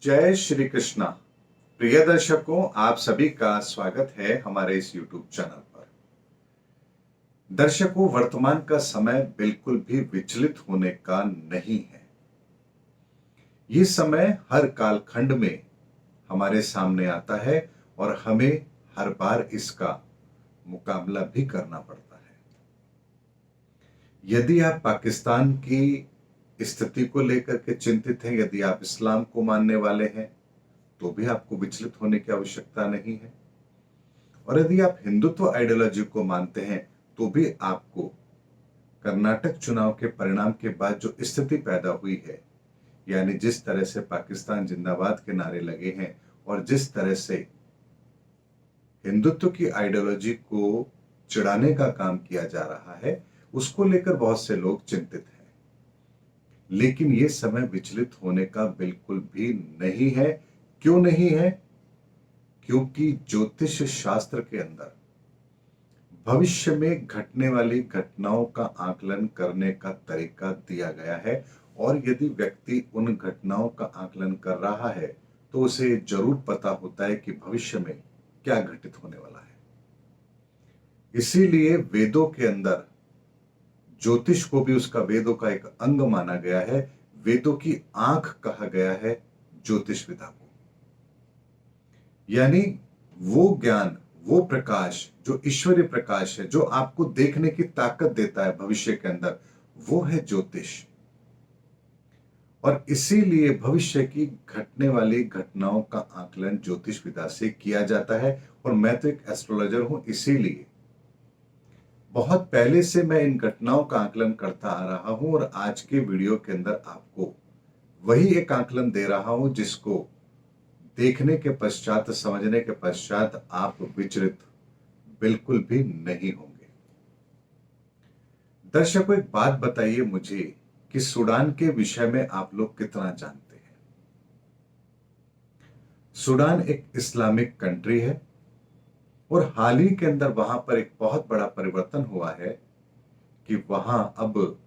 जय श्री कृष्णा। प्रिय दर्शकों, आप सभी का स्वागत है हमारे इस YouTube चैनल पर। दर्शकों, वर्तमान का समय बिल्कुल भी विचलित होने का नहीं है। ये समय हर कालखंड में हमारे सामने आता है और हमें हर बार इसका मुकाबला भी करना पड़ता है। यदि आप पाकिस्तान की स्थिति को लेकर के चिंतित हैं, यदि आप इस्लाम को मानने वाले हैं, तो भी आपको विचलित होने की आवश्यकता नहीं है। और यदि आप हिंदुत्व आइडियोलॉजी को मानते हैं, तो भी आपको कर्नाटक चुनाव के परिणाम के बाद जो स्थिति पैदा हुई है, यानी जिस तरह से पाकिस्तान जिंदाबाद के नारे लगे हैं और जिस तरह से हिंदुत्व की आइडियोलॉजी को चिढ़ाने का काम किया जा रहा है, उसको लेकर बहुत से लोग चिंतित हैं। लेकिन यह समय विचलित होने का बिल्कुल भी नहीं है। क्यों नहीं है? क्योंकि ज्योतिष शास्त्र के अंदर भविष्य में घटने वाली घटनाओं का आकलन करने का तरीका दिया गया है, और यदि व्यक्ति उन घटनाओं का आकलन कर रहा है तो उसे जरूर पता होता है कि भविष्य में क्या घटित होने वाला है। इसीलिए वेदों के अंदर ज्योतिष को भी उसका वेदों का एक अंग माना गया है। वेदों की आंख कहा गया है ज्योतिष विद्या को। यानी वो ज्ञान, वो प्रकाश जो ईश्वरीय प्रकाश है, जो आपको देखने की ताकत देता है भविष्य के अंदर, वो है ज्योतिष। और इसीलिए भविष्य की घटने वाली घटनाओं का आकलन ज्योतिष विद्या से किया जाता है। और मैं तो एक एस्ट्रोलॉजर हूं, इसीलिए बहुत पहले से मैं इन घटनाओं का आकलन करता आ रहा हूं, और आज के वीडियो के अंदर आपको वही एक आकलन दे रहा हूं जिसको देखने के पश्चात, समझने के पश्चात आप विचलित बिल्कुल भी नहीं होंगे। दर्शकों, एक बात बताइए मुझे कि सूडान के विषय में आप लोग कितना जानते हैं। सूडान एक इस्लामिक कंट्री है, और हाल ही के अंदर वहां पर एक बहुत बड़ा परिवर्तन हुआ है कि वहां अब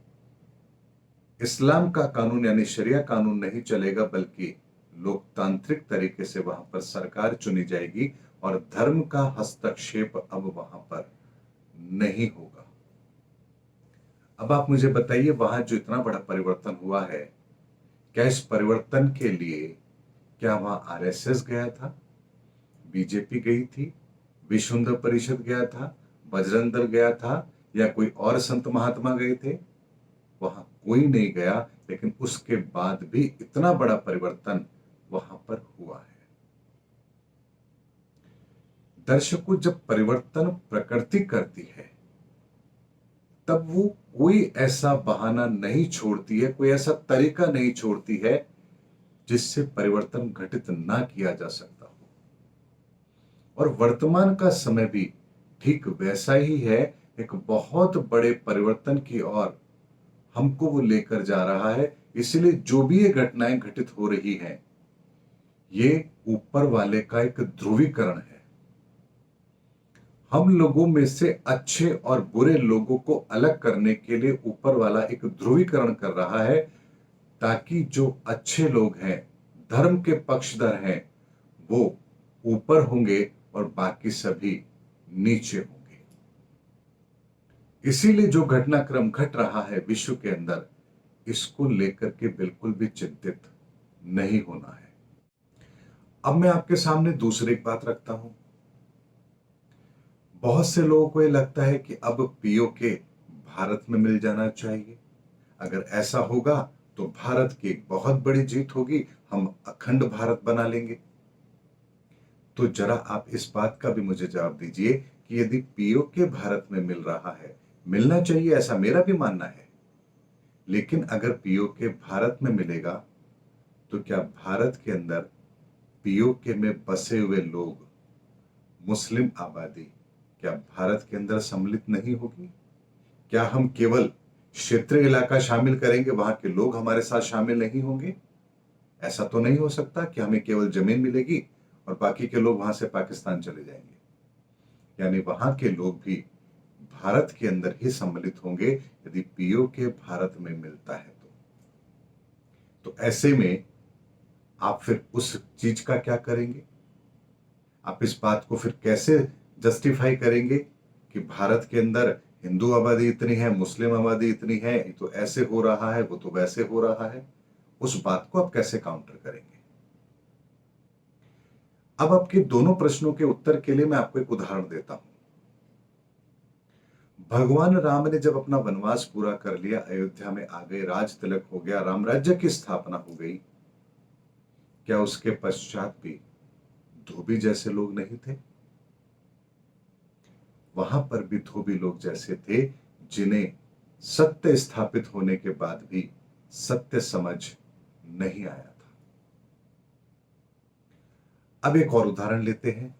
इस्लाम का कानून यानी शरिया कानून नहीं चलेगा, बल्कि लोकतांत्रिक तरीके से वहां पर सरकार चुनी जाएगी, और धर्म का हस्तक्षेप अब वहां पर नहीं होगा। अब आप मुझे बताइए, वहां जो इतना बड़ा परिवर्तन हुआ है, क्या इस परिवर्तन के लिए क्या वहां आरएसएस गया था, बीजेपी गई थी, विश्व हिंदू परिषद गया था, बजरंग दल गया था, या कोई और संत महात्मा गए थे? वहां कोई नहीं गया, लेकिन उसके बाद भी इतना बड़ा परिवर्तन वहां पर हुआ है। दर्शकों, जब परिवर्तन प्रकृति करती है, तब वो कोई ऐसा बहाना नहीं छोड़ती है, कोई ऐसा तरीका नहीं छोड़ती है जिससे परिवर्तन घटित ना किया जा सकता हो। और वर्तमान का समय भी ठीक वैसा ही है। एक बहुत बड़े परिवर्तन की ओर हमको वो लेकर जा रहा है। इसलिए जो भी ये घटनाएं घटित हो रही हैं, ये ऊपर वाले का एक ध्रुवीकरण है। हम लोगों में से अच्छे और बुरे लोगों को अलग करने के लिए ऊपर वाला एक ध्रुवीकरण कर रहा है, ताकि जो अच्छे लोग हैं, धर्म के पक्षधर हैं, वो ऊपर होंगे और बाकी सभी नीचे होंगे। इसीलिए जो घटनाक्रम घट रहा है विश्व के अंदर, इसको लेकर के बिल्कुल भी चिंतित नहीं होना है। अब मैं आपके सामने दूसरी एक बात रखता हूं। बहुत से लोगों को यह लगता है कि अब पीओके भारत में मिल जाना चाहिए। अगर ऐसा होगा तो भारत की एक बहुत बड़ी जीत होगी, हम अखंड भारत बना लेंगे। तो जरा आप इस बात का भी मुझे जवाब दीजिए कि यदि पीओके भारत में मिल रहा है, मिलना चाहिए ऐसा मेरा भी मानना है, लेकिन अगर पीओके भारत में मिलेगा तो क्या भारत के अंदर पीओके में बसे हुए लोग, मुस्लिम आबादी, क्या भारत के अंदर सम्मिलित नहीं होगी? क्या हम केवल क्षेत्रीय इलाका शामिल करेंगे, वहां के लोग हमारे साथ शामिल नहीं होंगे? ऐसा तो नहीं हो सकता कि हमें केवल जमीन मिलेगी और बाकी के लोग वहां से पाकिस्तान चले जाएंगे। यानी वहां के लोग भी भारत के अंदर ही सम्मिलित होंगे यदि पीओके भारत में मिलता है तो ऐसे में आप फिर उस चीज का क्या करेंगे? आप इस बात को फिर कैसे जस्टिफाई करेंगे कि भारत के अंदर हिंदू आबादी इतनी है, मुस्लिम आबादी इतनी है, ये तो ऐसे हो रहा है, वो तो वैसे हो रहा है? उस बात को आप कैसे काउंटर करेंगे? अब आपके दोनों प्रश्नों के उत्तर के लिए मैं आपको एक उदाहरण देता हूं। भगवान राम ने जब अपना वनवास पूरा कर लिया, अयोध्या में आ गए, राज तिलक हो गया, राम राज्य की स्थापना हो गई, क्या उसके पश्चात भी धोबी जैसे लोग नहीं थे? वहां पर भी धोबी लोग जैसे थे, जिन्हें सत्य स्थापित होने के बाद भी सत्य समझ नहीं आया था। अब एक और उदाहरण लेते हैं।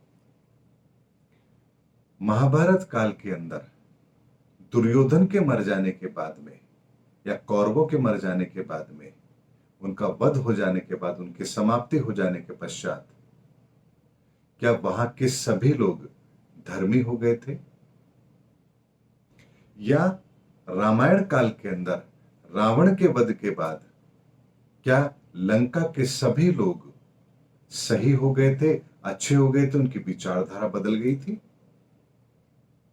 महाभारत काल के अंदर दुर्योधन के मर जाने के बाद में, या कौरवों के मर जाने के बाद में, उनका वध हो जाने के बाद, उनकी समाप्ति हो जाने के पश्चात, क्या वहां के सभी लोग धर्मी हो गए थे? या रामायण काल के अंदर रावण के वध के बाद क्या लंका के सभी लोग सही हो गए थे, अच्छे हो गए थे, उनकी विचारधारा बदल गई थी?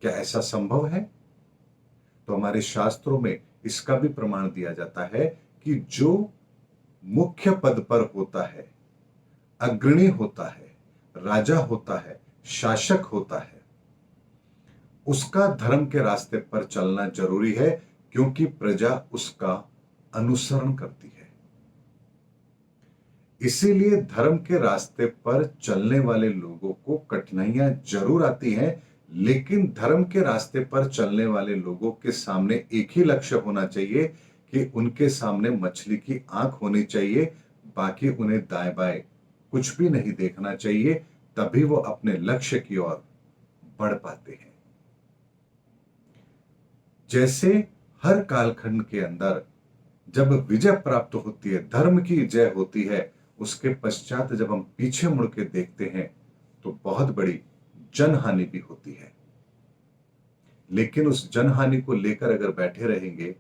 क्या ऐसा संभव है? तो हमारे शास्त्रों में इसका भी प्रमाण दिया जाता है कि जो मुख्य पद पर होता है, अग्रणी होता है, राजा होता है, शासक होता है, उसका धर्म के रास्ते पर चलना जरूरी है, क्योंकि प्रजा उसका अनुसरण करती है। इसीलिए धर्म के रास्ते पर चलने वाले लोगों को कठिनाइयां जरूर आती हैं, लेकिन धर्म के रास्ते पर चलने वाले लोगों के सामने एक ही लक्ष्य होना चाहिए कि उनके सामने मछली की आंख होनी चाहिए, बाकी उन्हें दाएं बाएं कुछ भी नहीं देखना चाहिए, तभी वो अपने लक्ष्य की ओर बढ़ पाते हैं। जैसे हर कालखंड के अंदर जब विजय प्राप्त होती है, धर्म की जय होती है, उसके पश्चात जब हम पीछे मुड़ के देखते हैं तो बहुत बड़ी जनहानि भी होती है। लेकिन उस जनहानि को लेकर अगर बैठे रहेंगे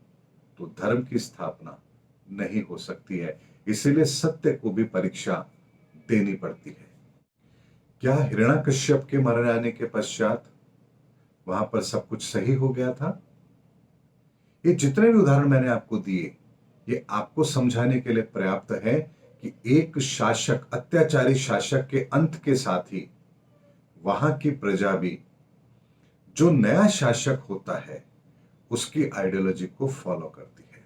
तो धर्म की स्थापना नहीं हो सकती है। इसीलिए सत्य को भी परीक्षा देनी पड़ती है। क्या हिरण्यकश्यप के मर जाने के पश्चात वहां पर सब कुछ सही हो गया था? ये जितने भी उदाहरण मैंने आपको दिए, ये आपको समझाने के लिए पर्याप्त है कि एक शासक, अत्याचारी शासक के अंत के साथ ही वहां की प्रजा भी, जो नया शासक होता है, उसकी आइडियोलॉजी को फॉलो करती है।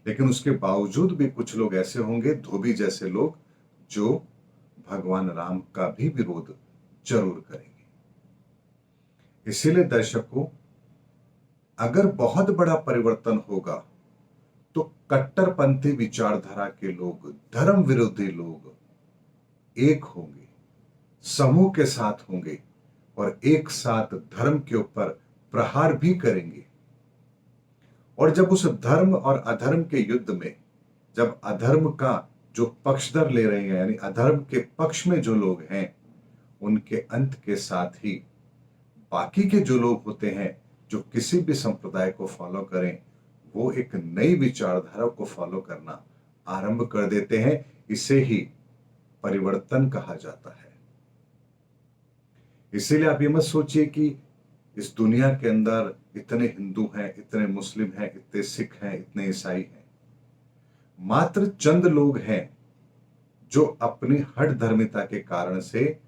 लेकिन उसके बावजूद भी कुछ लोग ऐसे होंगे, धोबी जैसे लोग, जो भगवान राम का भी विरोध जरूर करेंगे। इसीलिए दर्शकों, अगर बहुत बड़ा परिवर्तन होगा तो कट्टरपंथी विचारधारा के लोग, धर्म विरोधी लोग एक होंगे, समूह के साथ होंगे और एक साथ धर्म के ऊपर प्रहार भी करेंगे। और जब उस धर्म और अधर्म के युद्ध में, जब अधर्म का जो पक्षधर ले रहे हैं, यानी अधर्म के पक्ष में जो लोग हैं, उनके अंत के साथ ही बाकी के जो लोग होते हैं, जो किसी भी संप्रदाय को फॉलो करें, वो एक नई विचारधारा को फॉलो करना आरंभ कर देते हैं। इसे ही परिवर्तन कहा जाता है। इसीलिए आप ये मत सोचिए कि इस दुनिया के अंदर इतने हिंदू हैं, इतने मुस्लिम हैं, इतने सिख हैं, इतने ईसाई हैं। मात्र चंद लोग हैं जो अपनी हठ धर्मिता के कारण से,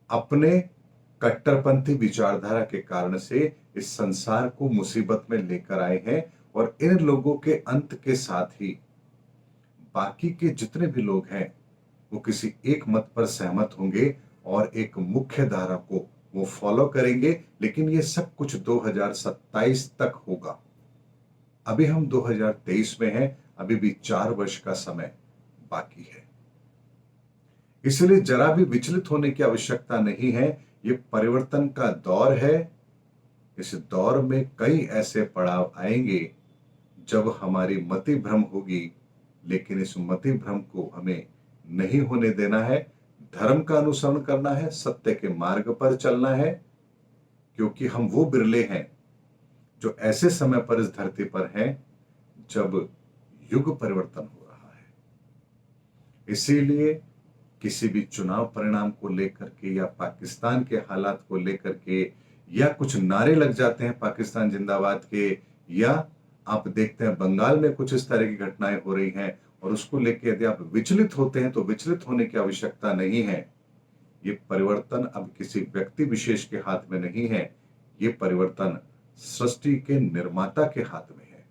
अपने कट्टरपंथी विचारधारा के कारण से इस संसार को मुसीबत में लेकर आए हैं। और इन लोगों के अंत के साथ ही बाकी के जितने भी लोग हैं, वो किसी एक मत पर सहमत होंगे और एक मुख्य धारा को वो फॉलो करेंगे। लेकिन ये सब कुछ 2027 तक होगा। अभी हम 2023 में हैं, अभी भी 4 वर्ष का समय बाकी है। इसलिए जरा भी विचलित होने की आवश्यकता नहीं है। ये परिवर्तन का दौर है। इस दौर में कई ऐसे पड़ाव आएंगे जब हमारी मति भ्रम होगी, लेकिन इस मति भ्रम को हमें नहीं होने देना है। धर्म का अनुसरण करना है, सत्य के मार्ग पर चलना है, क्योंकि हम वो बिरले हैं जो ऐसे समय पर इस धरती पर हैं जब युग परिवर्तन हो रहा है। इसीलिए किसी भी चुनाव परिणाम को लेकर के या पाकिस्तान के हालात को लेकर के या कुछ नारे लग जाते हैं पाकिस्तान जिंदाबाद के, या आप देखते हैं बंगाल में कुछ इस तरह की घटनाएं हो रही हैं और उसको लेकर यदि आप विचलित होते हैं तो विचलित होने की आवश्यकता नहीं है। ये परिवर्तन अब किसी व्यक्ति विशेष के हाथ में नहीं है, ये परिवर्तन सृष्टि के निर्माता के हाथ में है।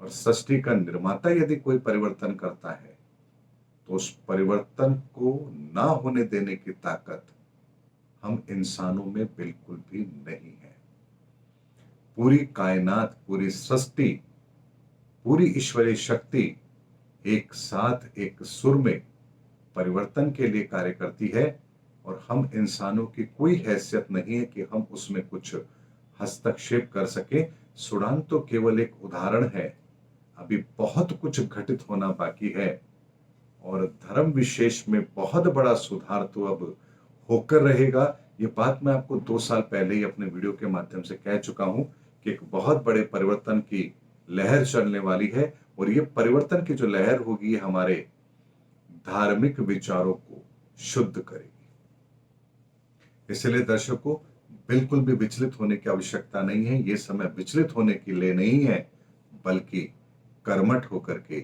और सृष्टि का निर्माता यदि कोई परिवर्तन करता है तो उस परिवर्तन को ना होने देने की ताकत हम इंसानों में बिल्कुल भी नहीं है। पूरी कायनात, पूरी सृष्टि, पूरी ईश्वरीय शक्ति एक साथ एक सुर में परिवर्तन के लिए कार्य करती है और हम इंसानों की कोई हैसियत नहीं है कि हम उसमें कुछ हस्तक्षेप कर सके। सूडान तो केवल एक उदाहरण है, अभी बहुत कुछ घटित होना बाकी है और धर्म विशेष में बहुत बड़ा सुधार तो अब होकर रहेगा। ये बात मैं आपको 2 साल पहले ही अपने वीडियो के माध्यम से कह चुका हूं कि एक बहुत बड़े परिवर्तन की लहर चलने वाली है और ये परिवर्तन की जो लहर होगी ये हमारे धार्मिक विचारों को शुद्ध करेगी। इसलिए दर्शकों, बिल्कुल भी विचलित होने की आवश्यकता नहीं है। ये समय विचलित होने के लिए नहीं है, बल्कि कर्मठ होकर के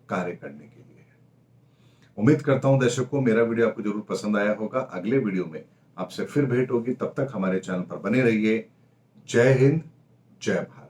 कार्य करने के लिए है। उम्मीद करता हूं दर्शकों मेरा वीडियो आपको जरूर पसंद आया होगा। अगले वीडियो में आपसे फिर भेंट होगी, तब तक हमारे चैनल पर बने रहिए। जय हिंद, जय भारत।